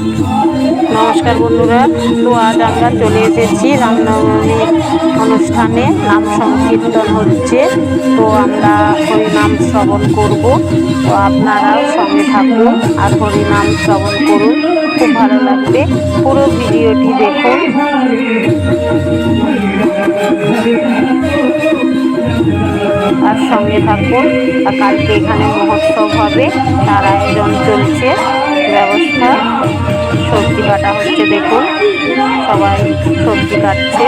নমস্কার বন্ধুরা, তো আজ আমরা চলে এসেছি রামনবমীর অনুষ্ঠানে। নাম সংকীর্তন হচ্ছে, তো আমরা হরিনাম শ্রবণ করব। তো আপনারাও সঙ্গে থাকুন আর হরিনাম শ্রবণ করুন, খুব ভালো লাগবে। পুরো ভিডিওটি দেখুন। আর সঙ্গে থাকুন। আর কালকে এখানে মহোৎসব হবে, তার আয়োজন চলছে, ব্যবস্থা। সবজি কাটা হচ্ছে, দেখুন সবাই সবজি কাটছে।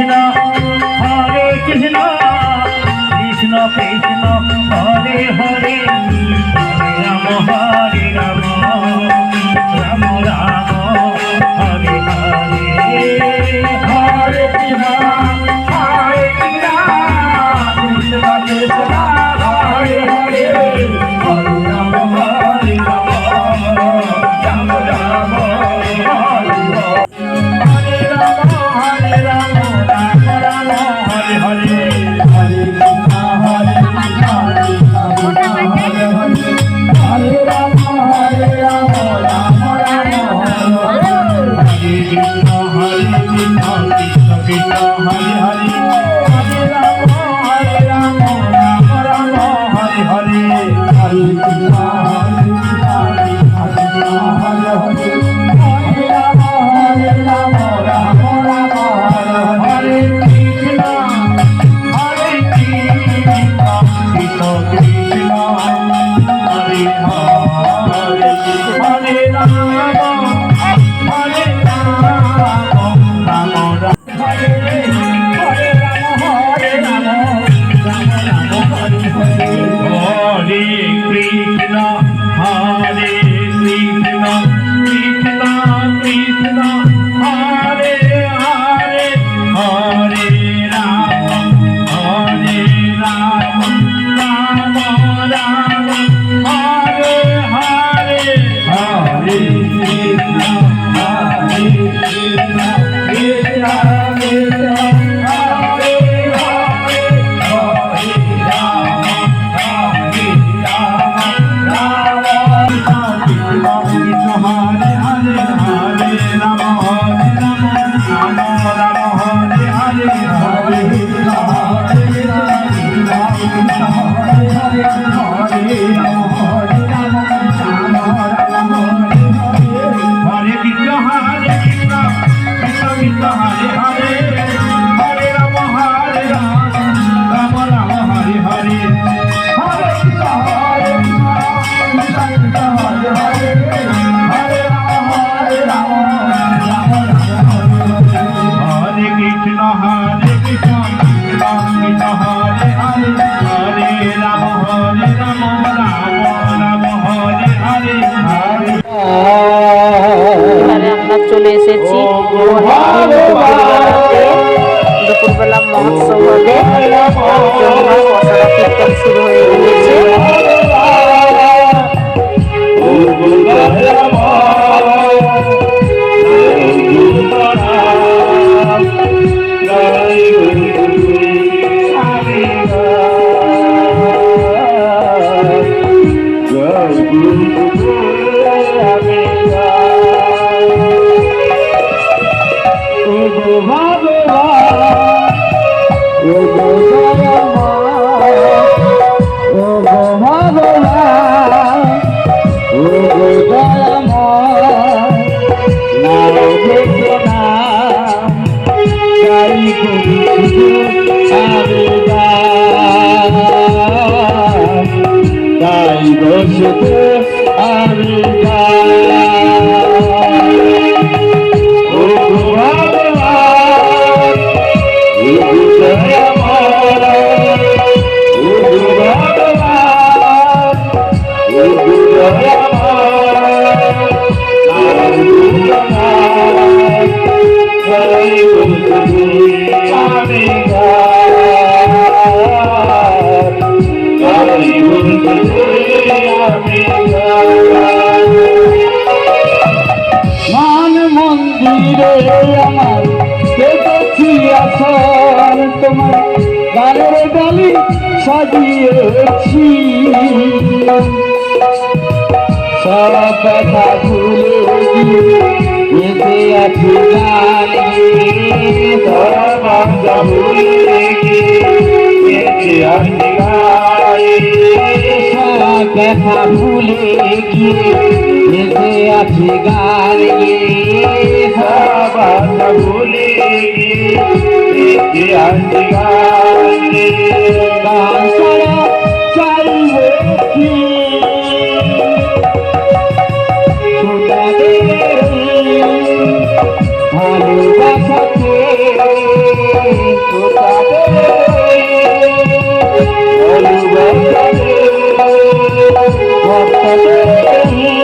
কৃষ্ণ হরে কৃষ্ণ কৃষ্ণ কৃষ্ণ হরে হরে রাম হরে রাম রাম রাম হরে হরে হরে কৃষ্ণ হরে কৃষ্ণ কৃষ্ণ কৃষ্ণ হরে হরে হরে রাম হরে রাম রাম রাম হরে চলে এসেছি দুপুরবেলা মহোৎসব হবে, তার জন্য পশরা কীর্তন শুরু হয়ে গিয়েছে। মান মন্দিরে আমার দেখেছি আসর, তোমার গানের ডালি সাজিয়েছি, সব কথা ভুলে গিয়ে আছি গানে, সব কথা ভুলে গিয়ে আছি গানে, সব কথা ভুলে গিয়ে আছি গানে, সব কথা ভুলে গিয়ে আছি গানে, গান সারা চাইবে কি ভালোবাসাকে ভালোবাসা ভক্তদের